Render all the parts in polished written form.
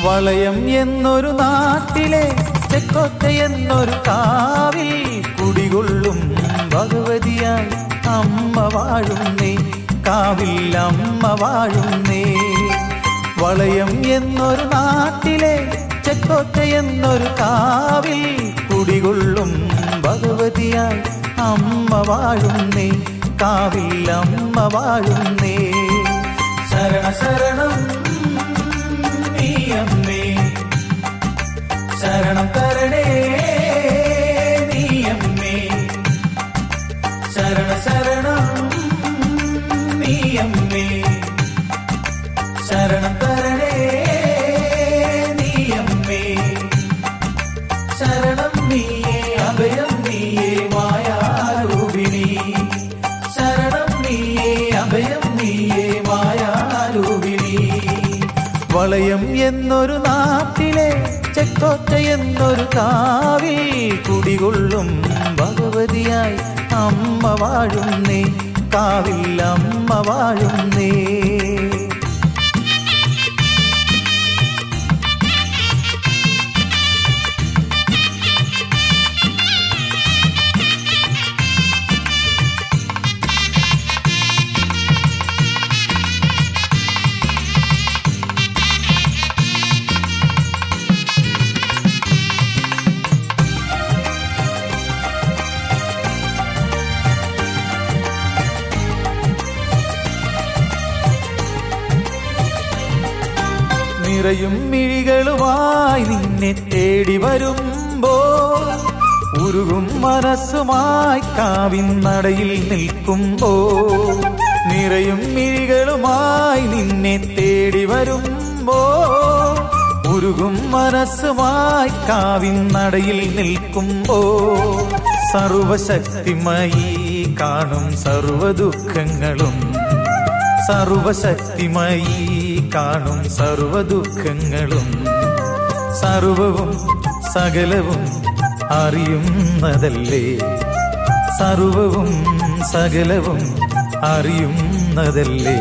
വളയം എന്നൊരു നാട്ടിലെ ചെക്കോത്ത എന്നൊരു കാവിൽ കുടികൊള്ളും ഭഗവതിയായി അമ്മ വാഴുന്നേ, കാവിൽ അമ്മ വാഴുന്നേ. വളയം എന്നൊരു നാട്ടിലെ ചെക്കോത്ത എന്നൊരു കാവിൽ കുടികൊള്ളും ഭഗവതിയായി അമ്മ വാഴുന്നേ, കാവിൽ അമ്മ വാഴുന്നേ. ശരണ ശരണം നീയമ്മേ, ശരണം തരണേ നീയമ്മേ, ശരണ ശരണം നീയമ്മേ, ശരണം തരണേ നീയമ്മേ. ശരണം നീയേ അഭയം നീയേ മായാരൂപിണി, ശരണം നീയേ അഭയം നീയേ മായാരൂപിണി. വളയം എന്നൊരു നാട്ടിലെ ചെക്കോത്ത എന്നൊരു കാവിൽ കുടികൊള്ളും ഭഗവതിയായി അമ്മ വാഴുന്നേ, കാവിൽ അമ്മ വാഴുന്നേ. നിറയും മിഴികളുമായി നിന്നെ തേടി വരുമ്പോൾ, ഉരുകും മനസ്സുമായി കാവിൻ നടയിൽ നിൽക്കുമ്പോൾ. നിറയും മിഴികളുമായി നിന്നെ തേടി വരുമ്പോൾ, ഉരുകും മനസ്സുമായി കാവിൻ നടയിൽ നിൽക്കുമ്പോൾ. സർവശക്തിമയി കാണും സർവദുഃഖങ്ങളും, സർവശക്തിമയി കാണും സർവദുഃഖങ്ങളും. സർവവും സകലവും അറിയുന്നതല്ലേ, സർവവും സകലവും അറിയുന്നതല്ലേ.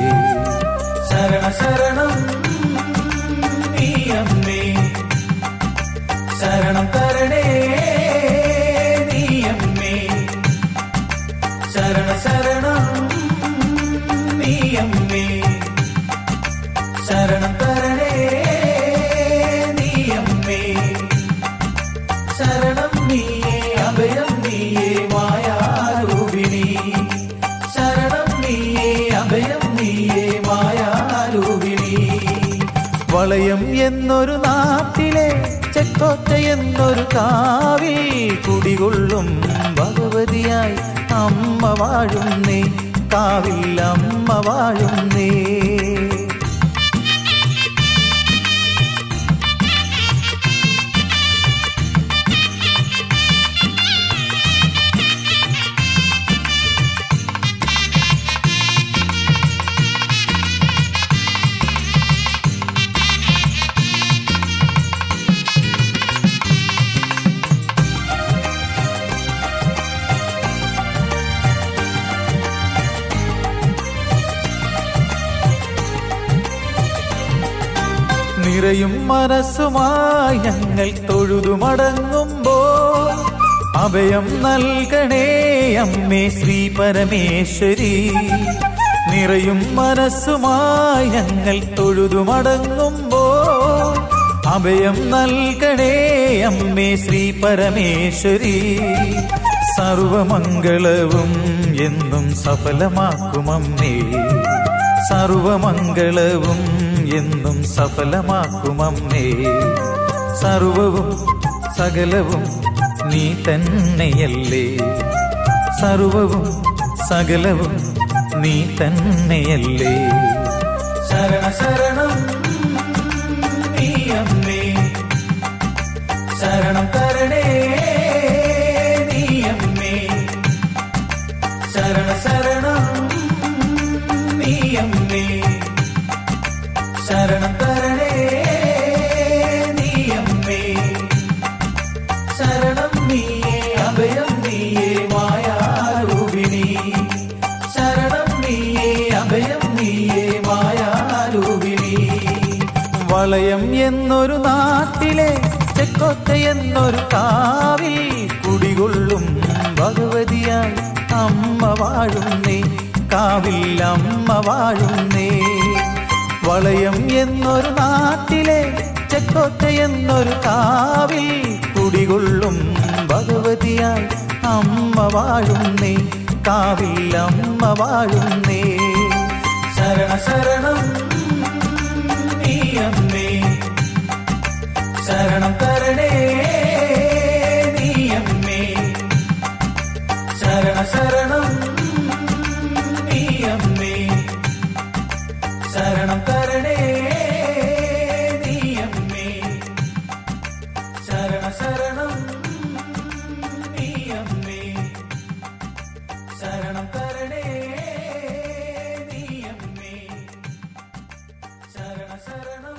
ശരണ ശരണം നീയമ്മേ, ശരണം തരണേ നീയമ്മേ, ശരണ ശരണം നീയമ്മേ, ശരണം തരണേ നീയമ്മേ. ശരണം നീയേ അഭയം നീയേ മായാരൂപിണി, ശരണം നീയേ അഭയം നീയേ മായാരൂപിണി. വളയം എന്നൊരു നാട്ടിലെ ചെക്കോത്ത എന്നൊരു കാവിൽ കുടികൊള്ളും ഭഗവതിയായി അമ്മ വാഴുന്നേ, കാവിൽ അമ്മ വാഴുന്നേ. നിറയും മനസ്സുമായി ഞങ്ങൾ തൊഴുതു മടങ്ങുമ്പോൾ, അഭയം നൽകണേ അമ്മേ ശ്രീ പരമേശ്വരി. നിറയും മനസ്സുമായി ഞങ്ങൾ തൊഴുതു മടങ്ങുമ്പോൾ, അഭയം നൽകണേ അമ്മേ ശ്രീ പരമേശ്വരി. സർവമംഗളവും എന്നും സഫലമാക്കുമമ്മേ, സർവമംഗളവും എന്നും സഫലമാക്കുമമ്മേ. സർവവും സകലവും നീ തന്നെയല്ലേ, സർവവും സകലവും നീ തന്നെയല്ലേ. ശരണ ശരണം നീയമ്മേ, ശരണം തരണേ നീയമ്മേ, ശരണ ശരണം നീയമ്മേ, ശരണം തരണേ നീയമ്മേ. ശരണം നീയേ അഭയം നീയേ മായാരൂപിണി, ശരണം നീയേ അഭയം നീയേ മായാരൂപിണി. വളയം എന്നൊരു നാട്ടിലെ ചെക്കൊത്ത എന്നൊരു കാവിൽ കുടികൊള്ളും ഭഗവതിയായി അമ്മ വാഴുന്നേ, കാവിൽ അമ്മ വാഴുന്നേ. വളയം എന്നൊരു നാട്ടിലെ ചെക്കൊത്ത എന്നൊരു കാവിൽ കുടികൊള്ളും ഭഗവതിയായി അമ്മ വാഴുന്നേ, കാവിൽ അമ്മ വാഴുന്നേ. ശരണ ശരണം നീയമ്മേ, ശരണം തരണേ നീയമ്മേ, ശരണ ശരണം നീയമ്മേ, ശരണം തരണേ നീയമ്മേ, ശരണ ശരണം നീയമ്മേ, ശരണം തരണേ നീയമ്മേ, ശരണ ശരണം.